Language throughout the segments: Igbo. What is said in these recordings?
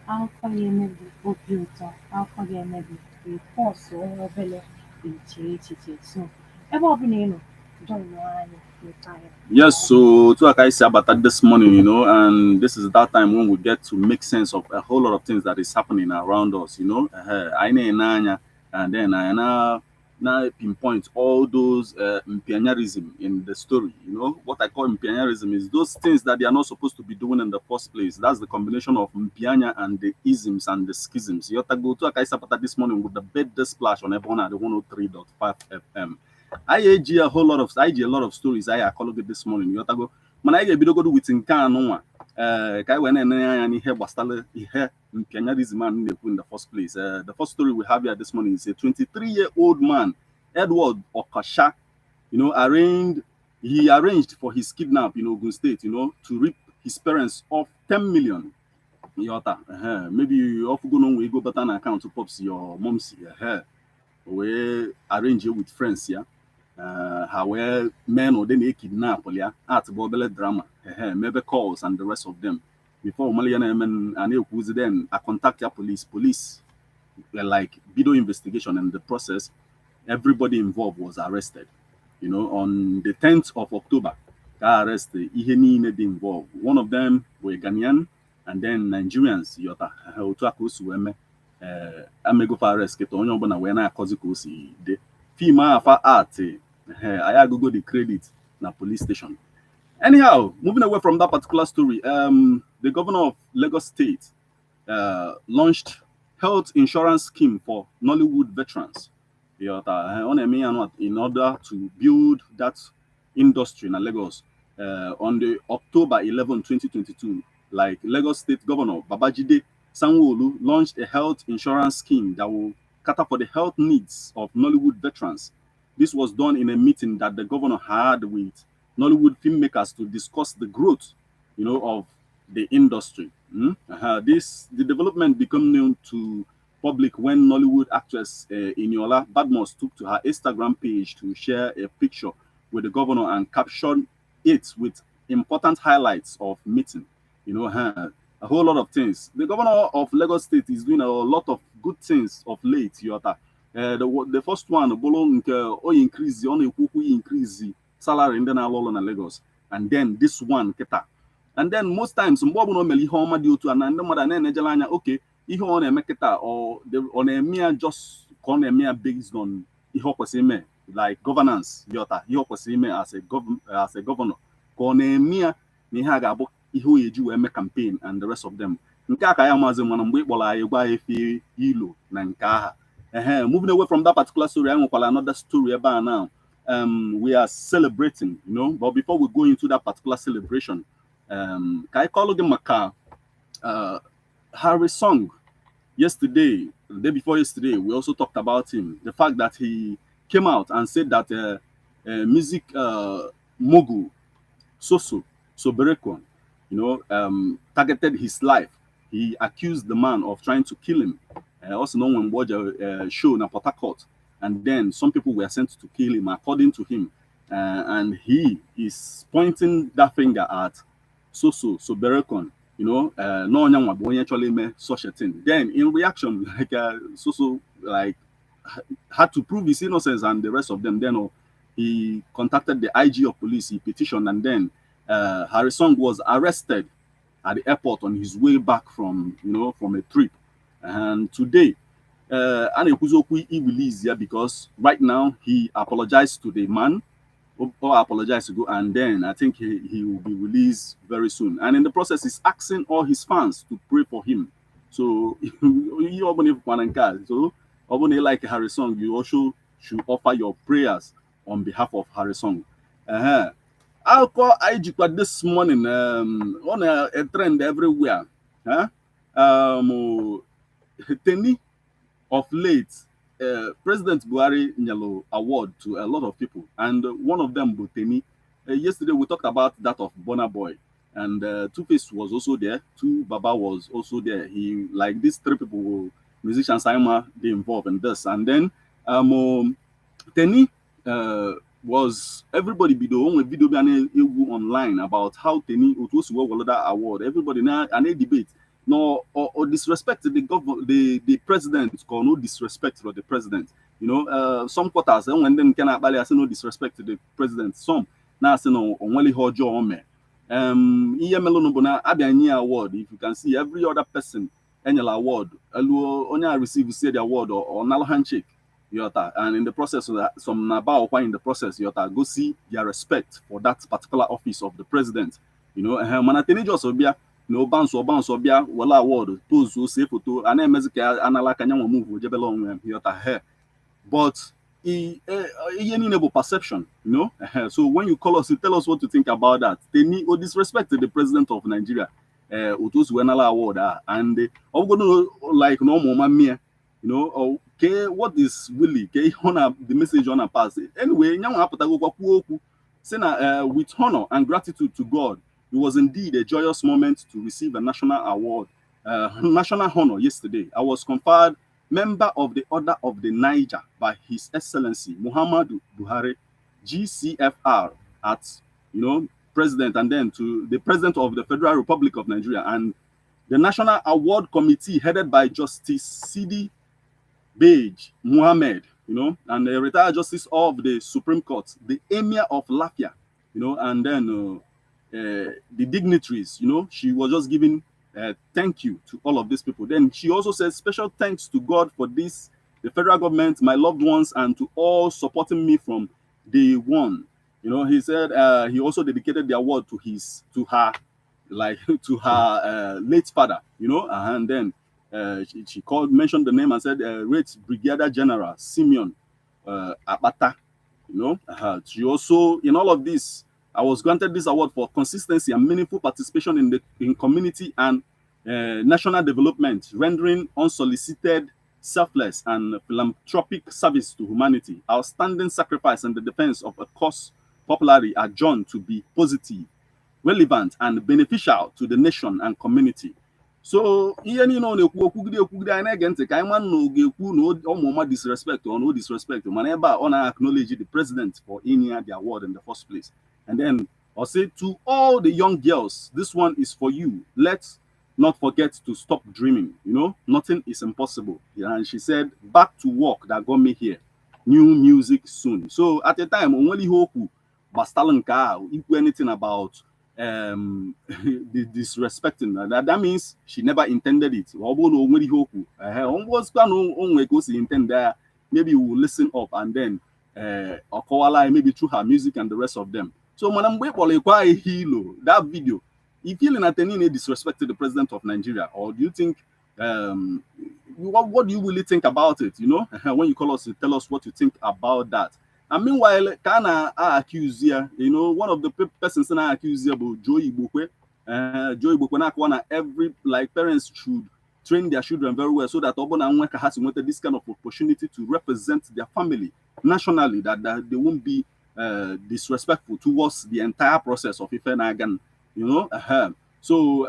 Alpha Yemebi Obiuto, Alpha Yemebi, a force or belly in Chichi. So, ever been able to join one retire. Yes, so to like I said about that this morning, and this is that time when we get to make sense of a whole lot of things that is happening around us. I know, and then I now pinpoint all those imperialism in the story. What I call imperialism is those things that they are not supposed to be doing in the first place. That's the combination of mpianya and the isms and the schisms. You have to go to like I said about that this morning with the birthday splash on everyone at the 103.5 FM. I ji a lot of stories anyị akọlụ gị this morning yọtago mana anyị ga-ebidogodo with nke anụnwa ka anyị wee na-enye anya n'ihe gbasara ihe imperialism a na-ekwu in the first place. The first story we have here this morning is a 23-year-old man, Edward Okache, he arranged for his kidnap in Ogun State, to rip his parents of 10 million. Yota, maybe you often go on we go better an account to pops your mom's we arrange it with friends, yeah. How men or then kidnap, yeah, at bobble drama, maybe calls and the rest of them. Before Malian and who's then I contact your police. Police were like video investigation and the process, everybody involved was arrested. On the 10th of October, they arrested Iheni involved. One of them were Ghanaian and then Nigerians, Yota, Otuakusueme, Amego Fares, Ketonyo Bona, when I Kozikosi, the female for art, I go the credit na police station. Anyhow, moving away from that particular story, the governor of Lagos State launched health insurance scheme for Nollywood veterans. In order to build that industry in Lagos, on the October 11, 2022, like Lagos State Governor Babajide Sanwo-Olu launched a health insurance scheme that will cater for the health needs of Nollywood veterans. This was done in a meeting that the governor had with Nollywood filmmakers to discuss the growth, of the industry. The development became known to public when Nollywood actress Iniola Badmos took to her Instagram page to share a picture with the governor and captioned it with important highlights of meeting. A whole lot of things. The governor of Lagos State is doing a lot of good things of late, Yota. The first one, Bolo increase, increase the salary in the Lagos. And then this one, Keta. And then most times, mgbe ọbụla o mere ihe ọma dị otu a na ndị mmadụ na-enejela anya oke ihe ọ na-eme kịta ọ na-eme ya just ka ọ na-eme ya based on ihe ọ kwesịrị ime like governance yọta ihe ọ kwesịrị ime as a governor ka ọ na-eme ya na ihe a ga-abụ ihe o eji wee mee campaign and the rest of them. Nke a ka ya maazị mana mgbe ị kpọrọ anyị gwa ya efe ilo na nke aha. Moving away from that particular story, I nwekwara another story about now. We are celebrating, but before we go into that particular celebration, ka anyị kọọlụ gị maka Harry Song yesterday, the day before yesterday, we also talked about him. The fact that he came out and said that music mogul Soberekon, targeted his life. He accused the man of trying to kill him. Also known when watch a show in Port Harcourt, and then some people were sent to kill him, according to him, and he is pointing that finger at Soberekon. No one will actually make such a thing. Then in reaction, like like had to prove his innocence and the rest of them. Then he contacted the IG of police, he petitioned, and then Harrison was arrested at the airport on his way back from from a trip. And today, Anekuzoku released here because right now he apologized to the man or apologized to go, and then I think he will be released very soon. And in the process, he's asking all his fans to pray for him. So you like Harrison, you also should offer your prayers on behalf of Harrison. I'll call IGPA this morning on a trend everywhere. Teni of late, President Buhari Nyalo award to a lot of people, and one of them, Boteni. Yesterday we talked about that of Burna Boy, and Two-Face was also there. Two Baba was also there. He like these three people, musicians, Saima, they involved in this, and then Teni was everybody be the only video online about how Teni Utusu that award. Everybody now and they debate. no or disrespect the government, the president, or no disrespect for the president. Some quarters when them can actually say no disrespect to the president. Some now say no only hojo ome. Iye melo no bona abia nyi award. If you can see every other person any award, only receive say the award or nalo handshake. And in the process of that, some naba or in the process, go see their respect for that particular office of the president. Manateni just obia, bounce obia, wala award, pose, say photo, and then mezika anala kanya move, jebelong, yota, but enable perception, So when you call us, you tell us what to think about that. They need or disrespect the president of Nigeria. Otos Wenala award, and like no more mere, okay, what is really okay, honor the message on a pass. Anyway, with honor and gratitude to God, it was indeed a joyous moment to receive a national award, national honor yesterday. I was conferred member of the Order of the Niger by His Excellency Muhammadu Buhari, GCFR, at president, and then to the president of the Federal Republic of Nigeria, and the National Award Committee headed by Justice Sidi Bej Muhammad, and a retired justice of the Supreme Court, the Emir of Lafia, and then the dignitaries, she was just giving thank you to all of these people. Then she also said special thanks to God for this, the federal government, my loved ones, and to all supporting me from day one. He said he also dedicated the award to her, like to her late father, and then she mentioned the name and said, Rate Brigadier General Simeon Abata. She also, in all of this, I was granted this award for consistency and meaningful participation in community and national development, rendering unsolicited, selfless, and philanthropic service to humanity. Outstanding sacrifice in the defense of a cause popularly adjourned to be positive, relevant, and beneficial to the nation and community. So ihe niile ọ na-ekwu okwugide anyị na-ege ntị ka anyị ma na ọ ga-ekwu na ụmụọma disrespect or no disrespect, mana ebe a ọ na-acknowledge the president for inye the award in the first place. And then I'll say to all the young girls, this one is for you. Let's not forget to stop dreaming. Nothing is impossible. And she said, back to work that got me here. New music soon. So at the time, only hope Bastalonka, if anything about the disrespecting, that means she never intended it. Maybe you will listen up and then maybe through her music and the rest of them. So Madam Hilo, that video, you feel in Atenine disrespected the president of Nigeria, or do you think what do you really think about it? When you call us, you tell us what you think about that. And meanwhile, Kana accuse here, one of the persons that I accuse here about Joey Bukwe. Joey Bukwe, every parents should train their children very well so that Obona Nweka has wanted this kind of opportunity to represent their family nationally, that they won't be disrespectful towards the entire process of Ife Nagan, So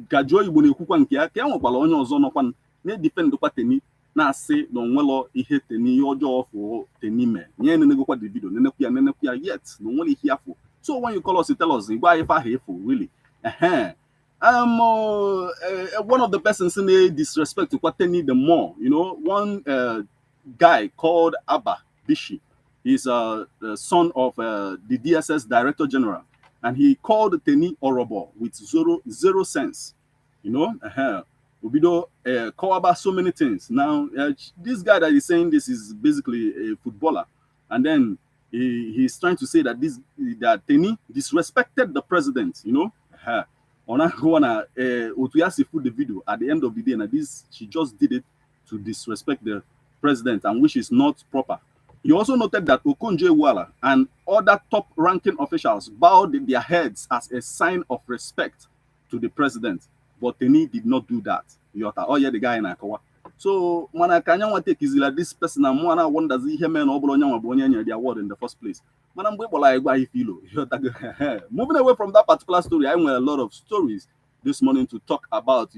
Gajoy Bunikuan Kia, Kiamokwala onye ọzọ nọkwa na-defend kwa Teni na-asị na onwelo ihe Teni ọjọọ for Teni me. Nye nenegokwa the video, nenekwa yet, no onwele ihe afọ. So when you call us, you tell us, gwa ife ahụ efo, really. One of the persons in the disrespect to Kwateni the more, one guy called Abba Bishi. He's the son of the DSS Director General, and he called Teni Orobo with zero sense. Ubido call about so many things. Now, this guy that is saying this is basically a footballer, and then he's trying to say that that Teni disrespected the president. Ona Otuyasi put the video at the end of the day, and she just did it to disrespect the president, and which is not proper. He also noted that Okonjo-Iweala and other top-ranking officials bowed their heads as a sign of respect to the president, but Teni did not do that. The guy in Akawa. So, Manakanya take is like this person, and Mwana wonders he man or Bologna the award in the first place. Moving away from that particular story, I went a lot of stories this morning to talk about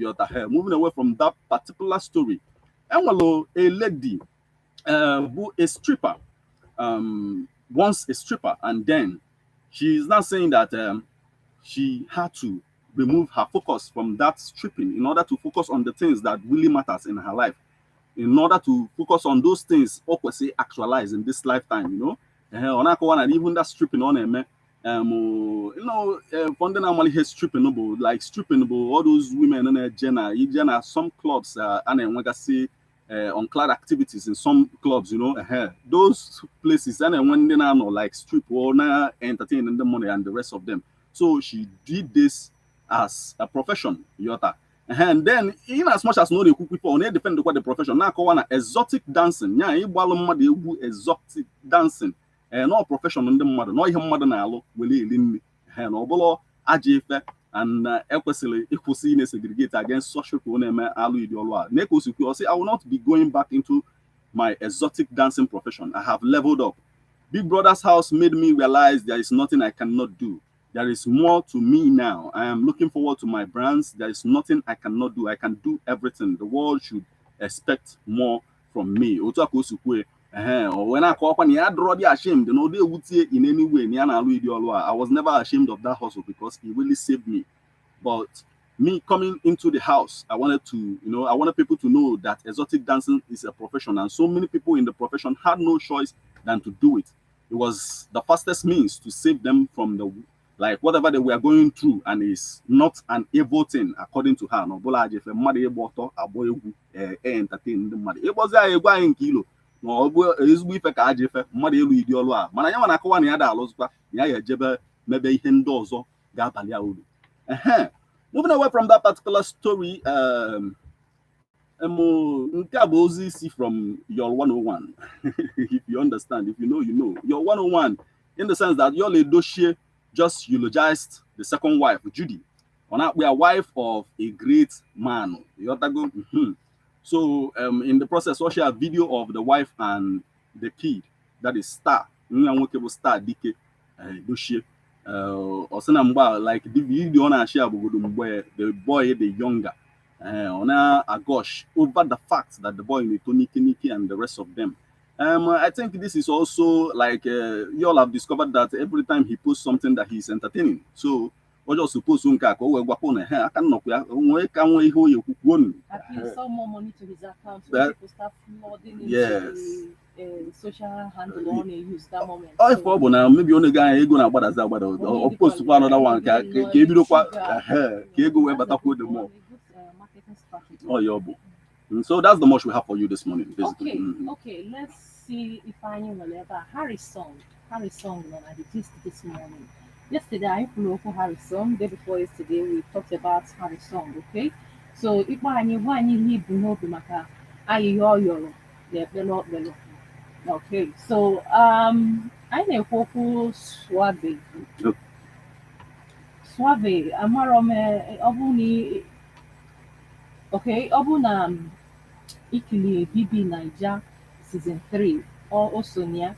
moving away from that particular story. And a lady who a stripper, once a stripper, and then she is now saying that she had to remove her focus from that stripping in order to focus on the things that really matters in her life, in order to focus on those things or say actualize in this lifetime, on that one and even that stripping on me. Funding normally has stripping, like stripping, all those women in a Jenna, some clubs, and then when I say unclad activities in some clubs, those places, and then when they are like strip or entertaining the money and the rest of them. So she did this as a profession, Yota. And then, in as much as no they cook people, they defend the profession. Now, call one exotic dancing. Yeah, you exotic dancing. No profession on the mother, no him mother na allo, will in and obolo ajefe and equally equally segregate against social ponema alu ideoloa. Neko Suku say, I will not be going back into my exotic dancing profession. I have leveled up. Big Brother's house made me realize there is nothing I cannot do. There is more to me now. I am looking forward to my brands. There is nothing I cannot do. I can do everything. The world should expect more from me. Or when I call upon you, ashamed, they would say in any way, I was never ashamed of that hustle because it really saved me. But me coming into the house, I wanted people to know that exotic dancing is a profession, and so many people in the profession had no choice than to do it. It was the fastest means to save them from the whatever they were going through, and it's not an evil thing according to her. No, entertain the money. It was a buying kilo. No, ezigbo ife ka aja ife mmadụ elu idi ọlụ a mana ya nwa na-akọwa na ya da alụzụkwa na ya ejebe mebe ihe ndị ọzọ ga-abalị a uru. Moving away from that particular story, nke a bụ ozi isi from your 101. If you understand, if you know, you know. Your 101, in the sense that your Edochie just eulogized the second wife, Judy. We are wife of a great man. So in the process, we share a video of the wife and the kid, that is Star. Star Dike Edochie. Like the video on share the boy, the younger. Agosh over the fact that the boy Niki and the rest of them. I think this is also like you all have discovered that every time he posts something that he's entertaining. So what you suppose I can knock saw more money to his account when people start flooding into the social handle on a use that moment. Oh, if now maybe only guy going or post to another one can give you go better put the more. Oh, your book. So that's the much we have for you this morning, basically. Okay, let's see if I will ever Harry's song on the gist this morning. Yesterday I flew for Harry's song. Day before yesterday we talked about Harry's song. Okay, so if I leave no maka ayo bello. Okay, so I know Poku Suave Amarome Obuni. Okay, Obuna Ikili BB Niger season 3 or Osonia.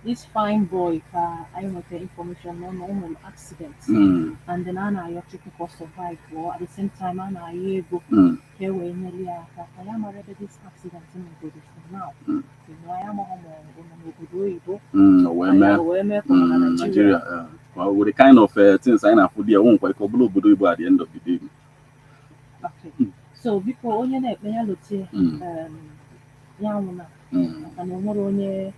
This fine boy I want the information on normal accident and then I took survive or at the same time I able here we nearly I am already this accident in the now. I am Nigeria. Well, with the kind of things I have for the own quite at the end of the day. Okay. So before onye na-ekpe ya lotie ya nwụna maka na onwere onye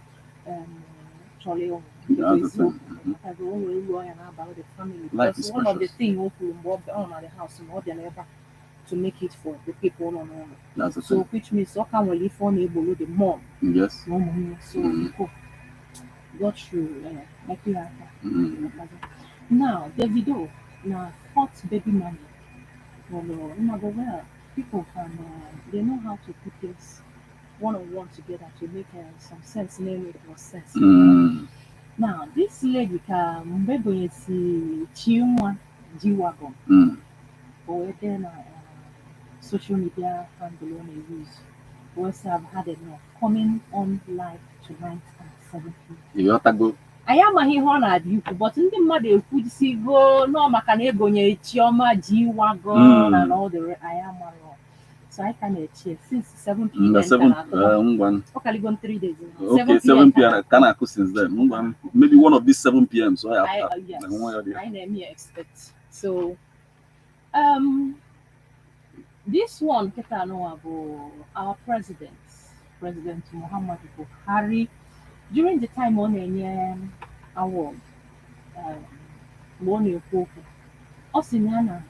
chọrọ ịnwụ maka o wee ruo ya na-aba the family because one of the things o kwuru mgbe ọ na the house ma ọ bịa n'ebe to make it for the people nọ n'ụlọ so which means ọ ka nwere ife ọ na-egboro the mom na ụmụnne so biko God should make you aka now Davido na hot baby money well people can they know how to put things one-on-one together to make some sense make more sense. Now this lady can maybe see Chinwa G-Wagon or then social media handle on a use once I've had enough coming on live tonight at 7 p.m. I am a hero at you, but in the mother could see go no macanegonia Chioma G-Wagon and all the I am a so I can cheer since 7 p.m. Okay, gone 3 days. Okay, 7 p.m. Can I since then? Maybe one of these 7 p.m. So I may expect. So This one, Ketano, our President Muhammad Buhari, during the time on a award, um, one Osinana,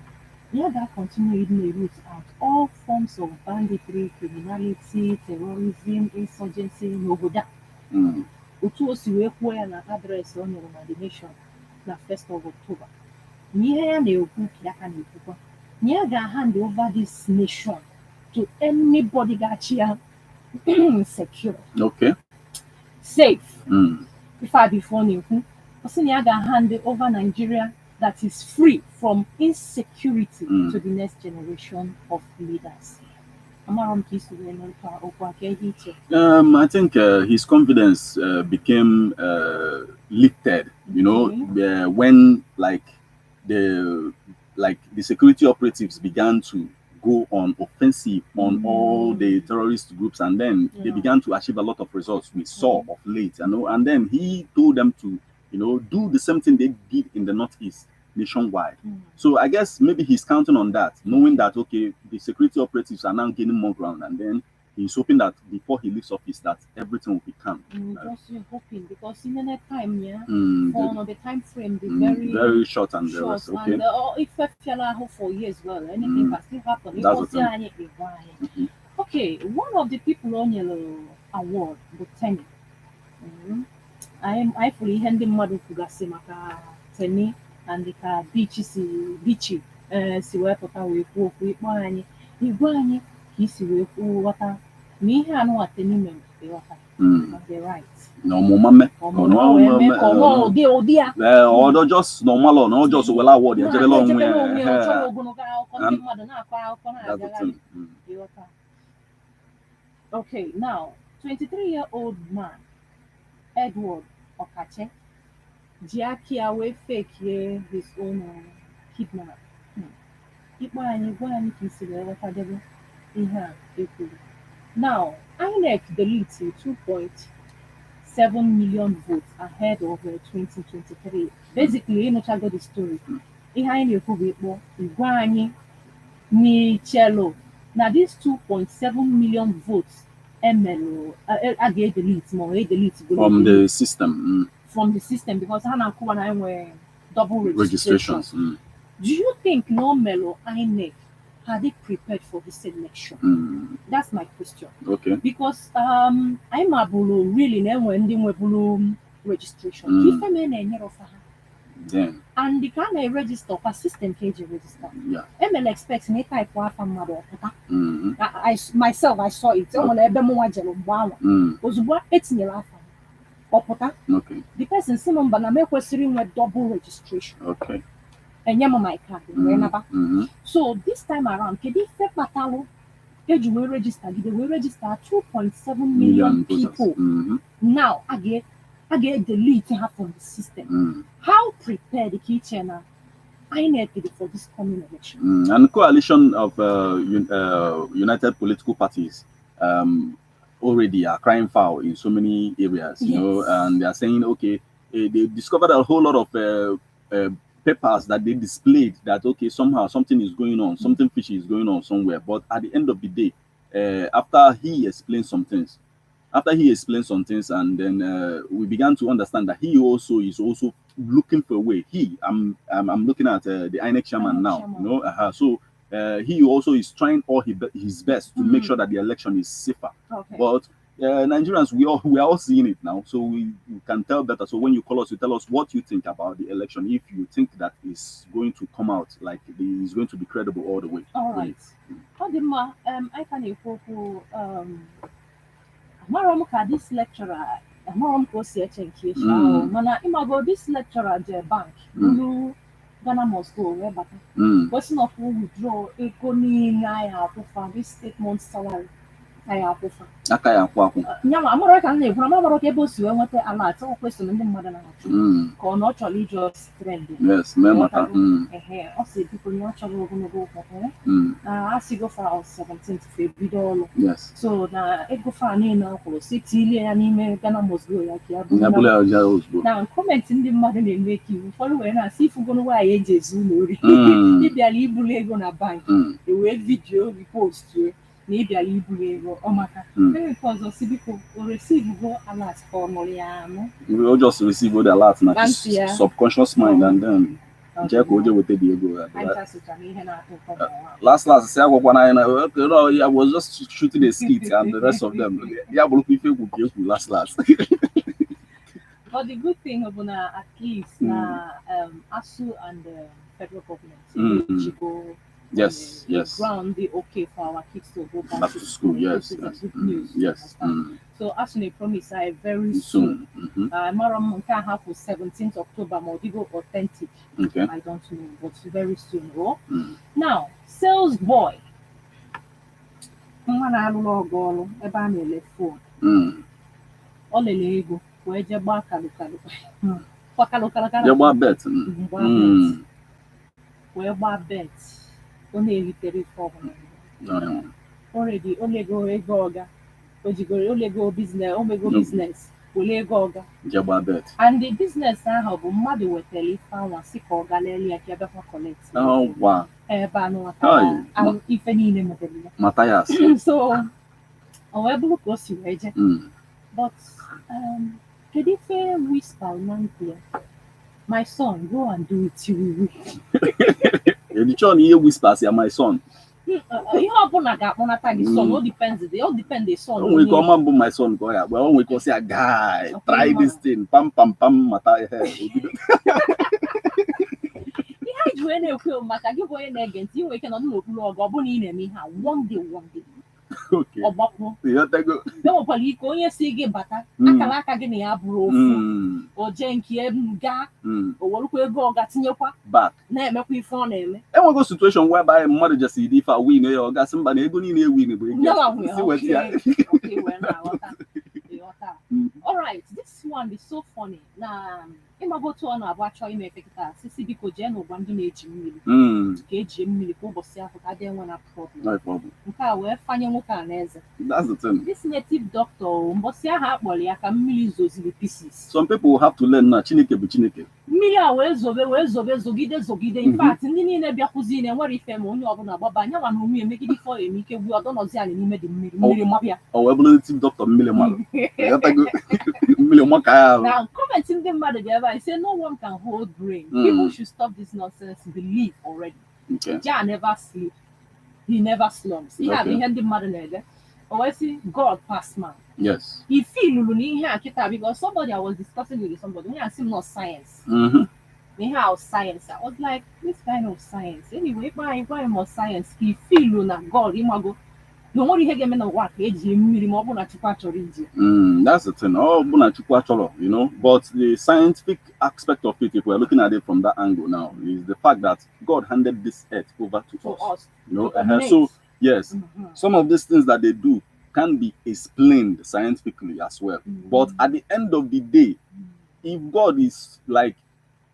Yaga continued the route out all forms of banditry, criminality, terrorism, insurgency, Nogoda. Utu Osiwekwe and address on the nation, the 1st of October. Nia Neoku Kiaka Nekupa. Niaga hand over this nation to anybody that here secure, Okay. safe. If I before Neoku, Niaga hand over Nigeria that is free from insecurity to the next generation of leaders. I think his confidence became lifted, when the security operatives began to go on offensive on all the terrorist groups, and then they began to achieve a lot of results we saw of late, and then he told them to do the same thing they did in the Northeast nationwide. So I guess maybe he's counting on that, knowing that okay, the security operatives are now gaining more ground, and then he's hoping that before he leaves office that everything will be calm. Just hoping, because in the time, for the time frame be very short, and the rest. Okay. And if I for years, well, anything can still happen. Okay, one of the people on your award, the 10. I fully hand him Madu Fugasimaka Teni and the beachy, Siwapota with Wani, Iguani, Kisi water. Me, I know what the name of the water. They're right. No, dear. Or just normal or no, just well, award. Okay, now 23-year-old man Edward Okache, Jiakia we fake his own kidnap. Now, INEC deleted 2.7 million votes ahead of 2023. Basically, you know, I got the story. Now, these 2.7 million votes MLO, I get delete more, from the system. From the system, because Hannah and I were double registrations. Do you think no Melo INEC had they prepared for this election? That's my question. Okay. Because I'm a bulu really never ending with bulu registration. Yeah. And the kind of register for system KJ register. Yeah. ML expects me type one from mother. I myself I saw it. Was what it's me laugh. Okay. The person Simon Baname question with double registration. Okay. And my card. So this time around, Kedi Patalo, they will register 2.7 million people. Now I get delete from the system. How prepared the kitchen INEC for this coming election? And coalition of united political parties already are crying foul in so many areas, and they are saying, okay, they discovered a whole lot of papers that they displayed that, okay, somehow something is going on, something fishy is going on somewhere. But at the end of the day, after he explained some things, and then we began to understand that he also is also looking for a way. I'm looking at the INEC chairman now, so he also is trying all his best to make sure that the election is safer. Okay. But Nigerians, we are all seeing it now, so we can tell better. So when you call us, you tell us what you think about the election. If you think that is going to come out like it is going to be credible all the way. All right. I can this lecturer, this lecturer at bank, Ghana must go where but person of who withdraw this 8 months salary. ya akwụfa. Aka ya akwụ akwụ. Nyawa amara ka na-ekwu na amara ka ebe o si wee nweta alert o kwesịrị ndị mmadụ na-achụ ka ọ na ọ chọrọ ije trend. Yes, mee maka. Ọ sị biko na ọ chọrọ ogologo ụkwụ na asịgo fa 17th ebido ọrụ. Yes. So na ego fa niile ọ kwụrụ si tilie ya n'ime Ghana Mosgo ya ka ya bụ na kọmentị ndị mmadụ na-eme ka iwu ụfọdụ wee na-asị ifugoro nwaanyị eji ezu ụlọ ori ịbịala iburu ego na bank ewee vidiyo ripostu na ịbịala iburu ego ọmaka nke ọzọ si biko o receive alert ka ọ nụrụ ya anụ. We just receive the alert na subconscious mind and then check oje wete the ego. Last say agwakwana na I was just shooting a skit and the rest of them ya bụrụ ife egwu ka ekwu last. But the good thing of at least ASU and the federal government go yes ground the okay for our kids to go back to school. Yes, good news. Yes. So ASU they promise very soon. Maram can have 17th October Modigo authentic. Okay. I don't know, but very soon. Now, sales boy. Ebe a na-ele phone. Ọ lele ego wee je gbaa kalụkalụ bet wee gbaa bet ọ na-eritere ife ọbụla already olego ego ọga olego business wele ego ọga gbaa bet and the business ahụ bụ mmadụ wetara ife anwa si ka ọ ga lelee ya ka ebekwa collect ebe anụ ife niile mebere ya Matthias. So o wee bụrụ ka o si wee je but kedu ife whisper na nkwu my son go and do it you Edichon ihe whispers ya my son. Ihe ọbụla ga-akpọnata gị son, all depends the son. Onwe ka ọma mbụ my son ka ọ ya, but onwe ka ọ sị ya guy, try this thing, pam mata ihe obido. Ihe ji wee na-ekwu maka gị bụ onye na-ege ntị inwe ike nọ n'okpuru ọgụ ọ bụrụ na ị na-eme ihe a one day okay. Ọgbakọ enwekwara ike onye si gị bata akara aka gị na ya bụrụ ofu o jee nke gaa o werukwa ego ọ ga-tinyekwa na-emekwa ife ọ na-eme. Enwego situation whereby mmadụ jesi dị ife win ya ọ gasị mba na ego niile win bụ all right, this one is so funny. Na ịmagotu ọ na-abụ achọ ime efekata sisi biko jee n'ụgwa ndị na-eji mmiri ka eji mmiri ka ụbọchị ahụ ka dị enwe na problem nke a wee fanye nwoke a n'eze. This native doctor mbọsị ahụ akpọrọ ya ka mmiri zoziri pieces. Some people have to learn na Chineke bụ Chineke. Mmiri a wee zobe zogide in fact ndị niile bịakwuzi na enwere ife ma onye ọbụla gbaba anya nwa na onwe emegide ife ọ eme ike gbu ọdọnọzi anyị n'ime dị mmiri mabịa o wee bụrụ native doctor mmiri mara mmiri maka ya. Now comment ndị mmadụ dị ebe I say no one can hold brain. People should stop this nonsense belief already. Jah never sleep. He never slumps. He had ihe ndị mmadụ na-ede. Always see God past man. Yes. He feel lulu n'ihe a kita because somebody I was discussing with somebody when I see not science. How science. I was like, this kind of science. Anyway, why more science? He feel luna God imago. No more he game na work eji mmiri ma ọ bụ na chukwu achọrọ iji. That's the thing. Oh, bụ na chukwu achọrọ, you know. But the scientific aspect of it, if we're looking at it from that angle now, is the fact that God handed this earth over to us. You know, so yes, some of these things that they do can be explained scientifically as well. But at the end of the day, if God is like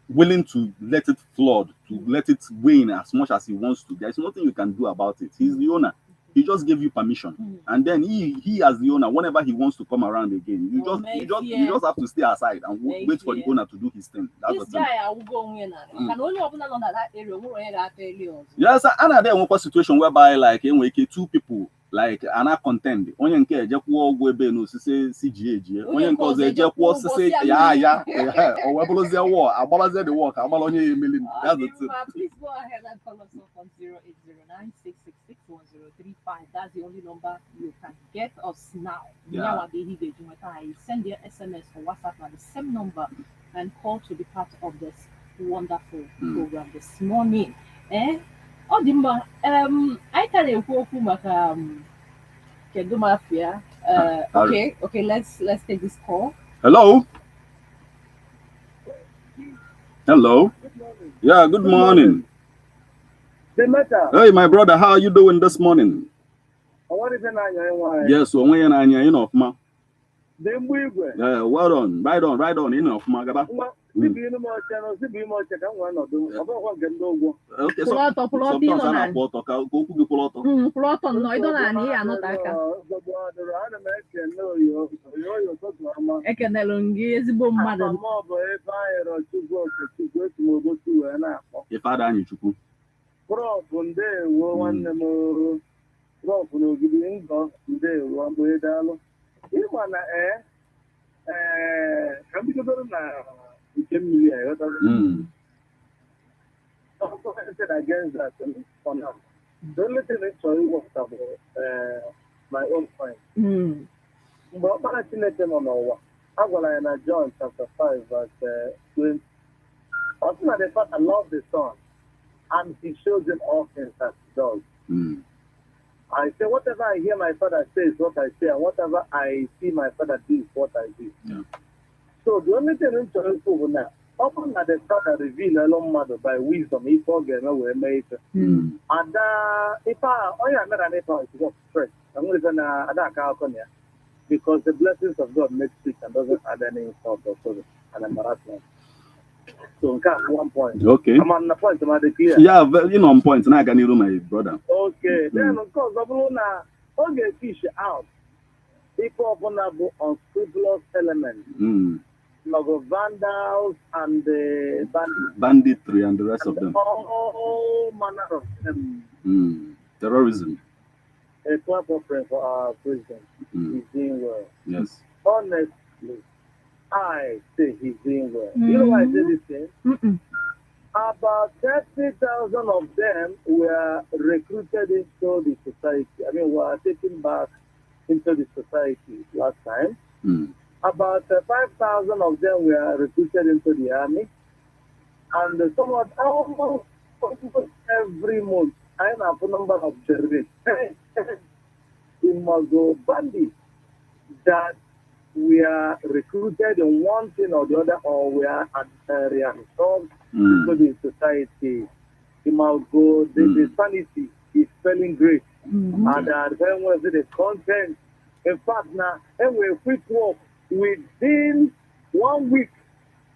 willing to let it flood, to let it wane as much as he wants to, there's nothing you can do about it. He's the owner. He just gave you permission, and then he as the owner, whenever he wants to come around again, you just have to stay aside and wait for the owner to do his thing. That's this the guy I will go in and only open on that area. Yes, and there was a situation whereby like two people like ana contend onye nke ejekwuo ogwu ebe no sise CGA onye nke ọzọ ejekwuo sise ya o webụlụzie war agbabazie the war ka agbala onye ya emeli. That's the thing. Please go ahead and call us up on 0809-666-1035. That's the only number you can get us now. Send your SMS or WhatsApp at the same number and call to be part of this wonderful program this morning. Oh, Dimba, I can ekwu maka kedu mafia. Okay, let's take this call. Hello. Yeah, good morning. Hey, my brother, how are you doing this morning? What is an anya? Yes, so when you're in of ma. Then we were. Well done, right on, in of Magaba. Okay, so sometimes I bought a go to Poloto. Ploto no, I don't know. I know that. Ekenelungi ezigbo mmadụ. If I done you Prof ndewo nwanne m Prof n'ogidi ngọ ndewo mgbe daalụ ịma na ka m bidoro na nke mmiri a ịghọtago against that for now. The only thing I saw was my own point. Mgbe ọkpara Chineke nọ n'ụwa a gwara ya na John chapter 5 verse 20 ọ sị na the Father loved the Son and he shows him all things that he does. I say, whatever I hear my Father say is what I say, and whatever I see my Father do is what I do. Yeah. So the only thing I'm trying to do now, often that the Father reveal a long matter by wisdom, if I get away, make it. And if I met an if I was straight, I'm going to say, because the blessings of God makes it and doesn't add any insult or so, and embarrassment. So, one point. Okay. I'm on the point. Am I clear? Yeah, on point. Now I can hear my brother. Okay. Then, of course, all the fish out. People vulnerable unscrupulous elements. Like vandals and the banditry and the rest of them. All manner of them. Terrorism. A clap of prayer for our president. He's doing well. Yes. Honestly, I say he's doing well. You know why I say this thing? About 30,000 of them were recruited into the society. I mean, were taken back into the society last time. About 5,000 of them were recruited into the army. And somewhat almost every month, I have a number of journalists in Mago bandits that we are recruited in one thing or the other, or we are reabsorbed into the society. In Mago, the sanity is spelling great. And then was the content. In fact, now, and we quit work within 1 week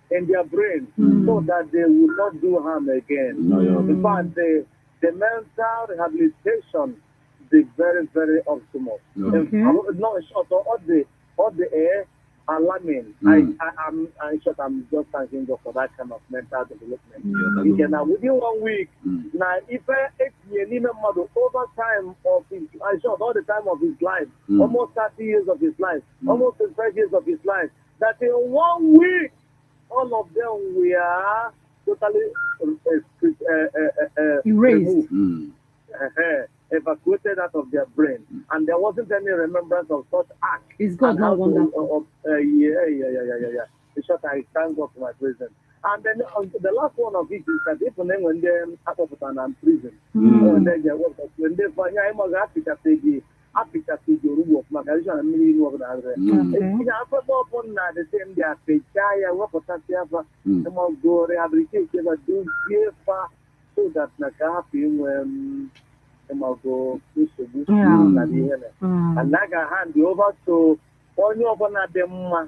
in their brain so that they will not do harm again. In fact, the mental rehabilitation is very, very optimal. Not short, all the air alarming. I'm just thanking God for that kind of mental development. You can now within 1 week. Now, if over time of his, I shot all the time of his life, almost 30 years of his life, almost 25 years of his life, that in 1 week, all of them were totally erased. Evacuated out of their brain, and there wasn't any remembrance of such act. Is God not wonderful? Yeah. In short, I thank God for my presence. And then the last one of it is that if when they are in prison, when they find so that and like I hand you over to onye ọbụla dị mma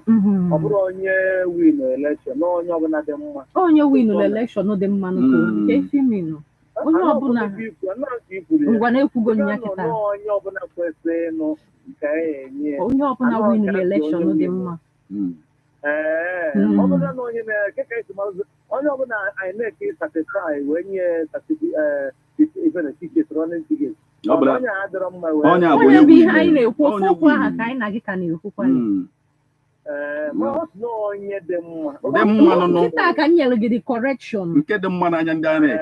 ọ bụrụ onye win election na onye ọbụla dị mma onye win election dị mma n'ụtụ nke female onye ọbụla ngwa na-ekwugo nya kịta onye ọbụla kwesịrị ịnụ ka enye onye ọbụla win election dị mma ọ bụrụ na onye na-ekeke esemokwu onye ọbụla anyị na-eke satisfy wee nye even ticket running ticket onye bụ ihe anyị na-ekwu okwu aha ka anyị na gị ka na-ekwukwa onye dị mma nkịta ka m nyere gị the correction nke dị mma n'anya ndị agha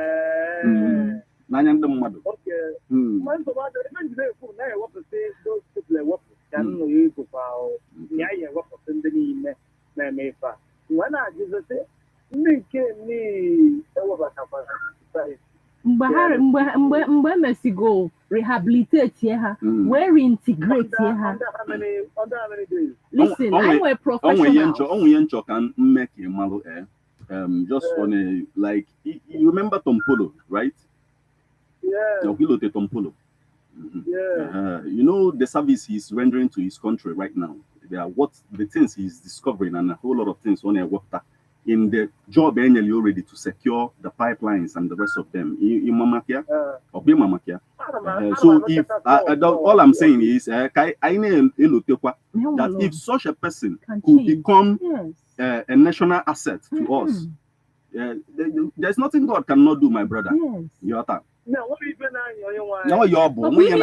n'anya ndị mmadụ ewepụta ndị niile na-eme ife a nwe na-ajụzite ndị nke ewebatakwara mgbe emesigo rehabilitate ha wee reintegrate ha listen I nwere professional onwe ihe nchọ ka mme ka ịmalụ just on like you remember Tompolo, right? Yeah. Okilote Tompolo. Yeah. You know, the service he's rendering to his country right now. They are what the things he's discovering and a whole lot of things on water in the job already to secure the pipelines and the rest of them. In Mamakia or be Mamakia. So if all I'm saying is that if such a person could become a national asset to us, there's nothing God cannot do, my brother. Your time. No, what even Now you're born. We are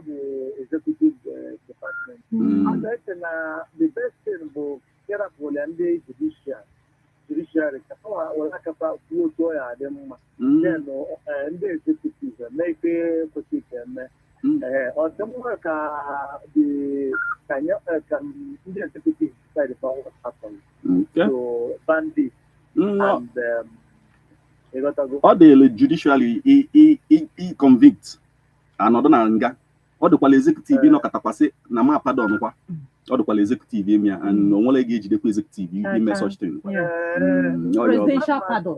the executive department. And that's the best thing about careful and the judiciary. Well, I can about you them. Then and the executive make a position. Or some work the can executive side of what happened. So bandits and all the judicially he convict another nanga. All the qual executive no katapase na ma pardon kwa. All the qual executive and no one engage the executive in such thing. Presidential pardon.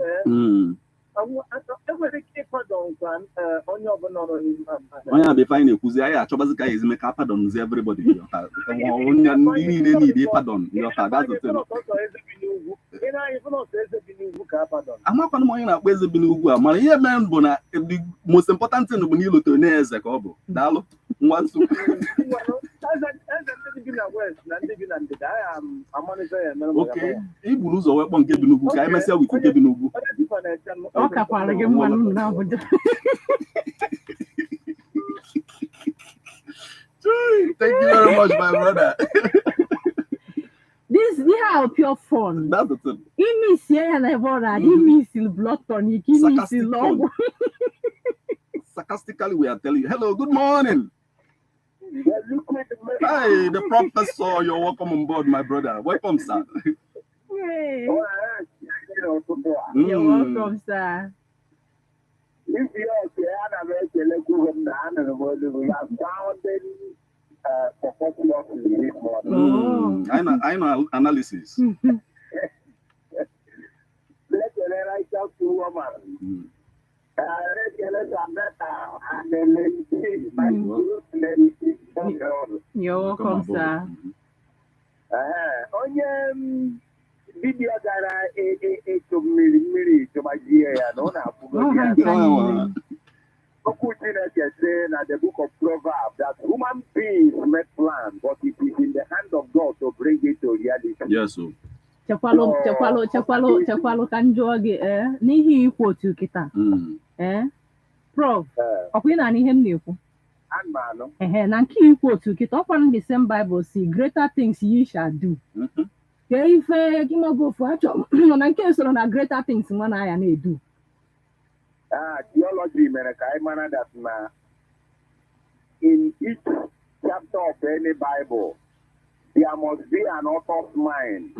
Onye be fine ekuzi aya achobazi ka ezime ka pardon everybody. Onye need pardon. That's the thing. Amakwana mo onye na-akpọ eze bi n'ugwu a mara ihe mere bụ na the most important thing bụ na iloto na eze ka ọ bụ. Daalụ. Nwa nsu. Okay, iburu ụzọ wee kpọ nke bi n'ugwu ka anyị mesịa wit nke bi n'ugwu. Ọ kakwara gị mma na obodo. Thank you very much, my brother. This are pure fun. That's the thing. He miss here and brother. He miss blood tonic. He miss love. Sarcastically, we are telling you, hello, good morning. Hi, the professor. You're welcome on board, my brother. Welcome, sir. Hey. You're welcome, sir. I know analysis. You're welcome, sir. Video gara mmiri to my dear na the book of Proverbs that human beings make plans, but it is in the hand of God to bring it to reality. Yes, sir. Chakwalo kanjo ge n'ihi ikwu otu kita. Prof, ọkwa na ihe m na-ekwu. Na nke ikwu otu kita ọkwa the same Bible see greater things ye shall do. Ke ife gimogofu achọ na nke soro na greater things nwa na ya na-edu. Theology America, that in each chapter of any Bible, there must be an author's mind.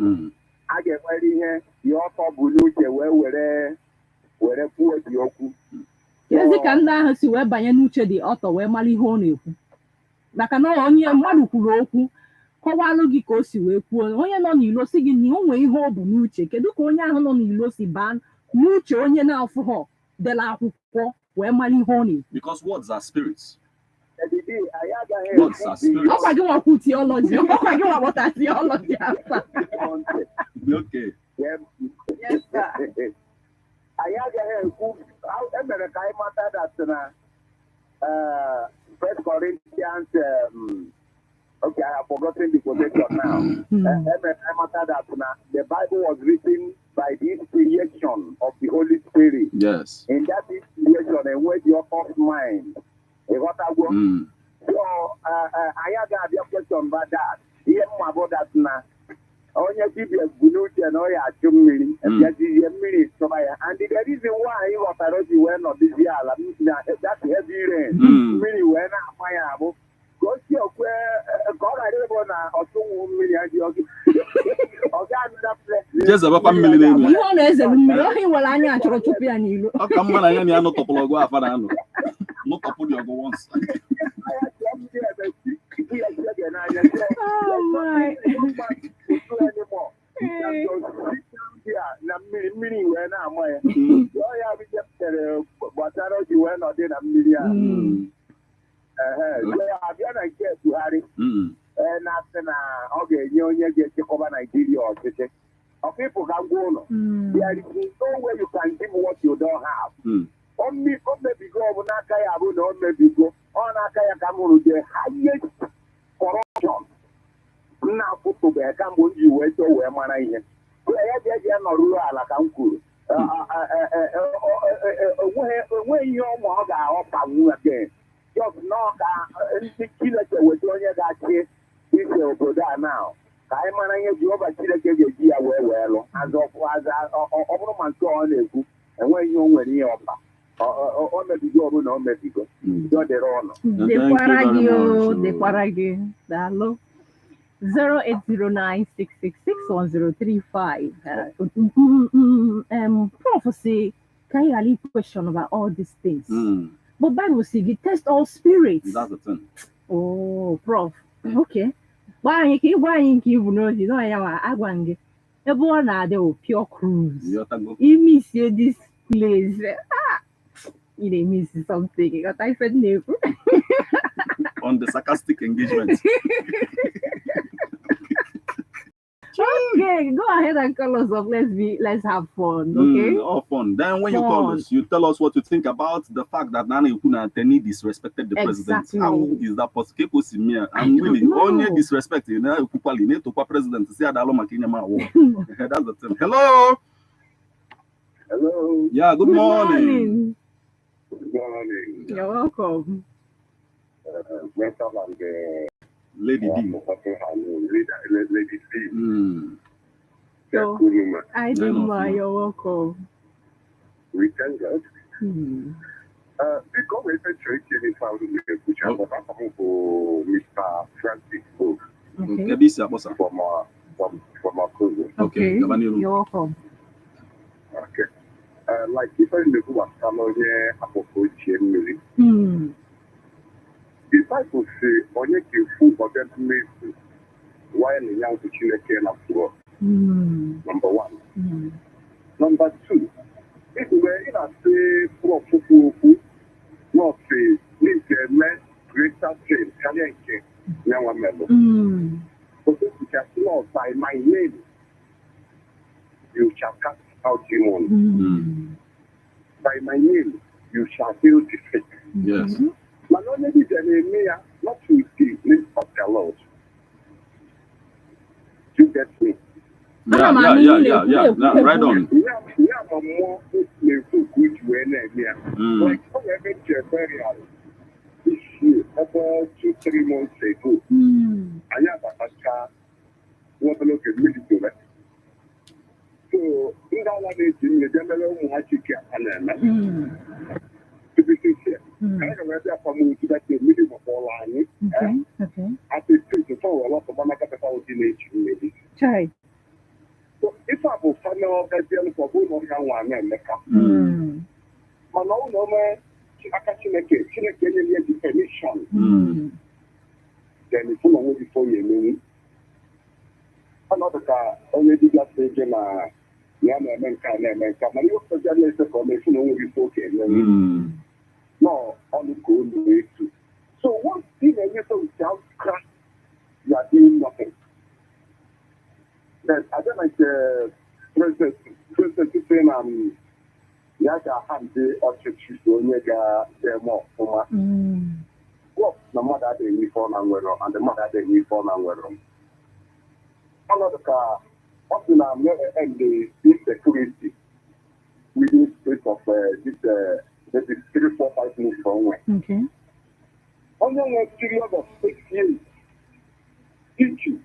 I get ready here, the author Buluche, where poet Yoku. Yes, you can now see where by Nuche the author where Mali Hone. Like an only a Maluku, Kowalogi Kosi, where poor, when you're not you singing the only hope Nuche, Kedukonia on Ilosi ban, Nuche only now for her. Because words are spirits. Words are spirits. I don't want to theology. I don't want that theology. Okay. Yes, sir. First Corinthians. Okay, I have forgotten the quotation now. The Bible was written by the inspiration of the Holy Spirit. Yes. In that inspiration, and with your thought mind. So, I have a question about that. Here, about that now. Onye dibia bunuche na oya achumiri ebiaji mmiri somaya and the reason why you are were not this year that heavy rain mmiri were na amaya abu go see okwe God I don't na otunwu mmiri aji ogi oga another place just about mmiri na elu ihe ọ na-eze mmiri ohi nwere anya achọrọ tupu ya n'ilo ọ ka mma na ya na anọtọpụrụ ọgụ afa na anọ nọtọpụ dị ọgụ once oh my na mmiri wee na-ama ya ọ ya bụ jepụtara gbasara ji wee nọdị na mmiri a abịa na nke Buhari na-asị na ọ ga-enye onye ga-echekwa Naijiria ọchịchị ọkịpụ ka ngwa ụlọ there is no way you can give what you don't have. O mebigo ọ bụ n'aka ya bụ na o mebigo ọ n'aka ya ka m hụrụ the highest corruption na-apụtụbeghị kamgbe o ji wee chọọ wee mara ihe ya ji ya nọrụrụ ala ka m kwuru onweghị ihe ọma ọ ga-aghọpanwu again just n'ọka ndị Chineke weta onye ga-achị ise obodo a now ka anyị mara ihe Jehova Chineke ga-eji ya wee lụ ọ bụrụ ma nke ọ na-ekwu enweghị ihe o nwere ihe ọba o mebigo ọbụla o mebigo ọ dịrị ọnụ dekwara gị daalụ 08096661035 Prof say can you really question about all these things but Bible say you test all spirits. That's the thing. Oh Prof, okay. Gwa anyị nke ibu n'ozi na ya ma agwa gị ebe ọ na-adị pure cruise imisie this place you dey miss something you got ife na-ekwu on the sarcastic engagement. Okay, go ahead and call us up. Let's have fun, okay? All fun. Then when you call us, you tell us what you think about the fact that Nana Ikuna Teni disrespected the president. How is that possible? I'm really only disrespecting the president. That's the thing. Hello. Hello. Yeah, good morning. Good morning. You're welcome. Welcome on the Lady D. Lady D. So, I do you're welcome. We thank God. Because we said trade in found which I was for Mr. Francis Book. Okay. From our cousin. Okay. You're welcome. Okay. Like if I look at someone here, if I could say, only give food for them to make why the young children came up to work. Number one. Number two, if we were in a say, not say, need a less greater change, can you get young member? But if you can know by my name, you shall cast out demons. By my name, you shall feel defeat. Yes. But not only the enemy, not to the name of the Lord. You get me? Yeah. Right on. We have a more good when like whatever burial this year, about 2-3 months ago. I have a car, what a look at military. So, in that one, it's in the general Mwachika Alana. To be sincere, I read that from you that the middle of all line. Okay. At the street, a lot of Manaka teenage maybe. Try. So, if I will find out that the other for one one and make up. But no, man, Okache Chineke any definition. Then it's long before you mean. Another car already got taken no, on the good way too. So one thing I get to sound crack, you are doing nothing. Then I don't like the president saying Yaga Hamdi or Chichuga demo for my well, the mother they need for and the mother they need for and another car. Often I'm and the insecurity within space of this 3-4-5 minutes from when. Okay. Only a period of 6 years, teach you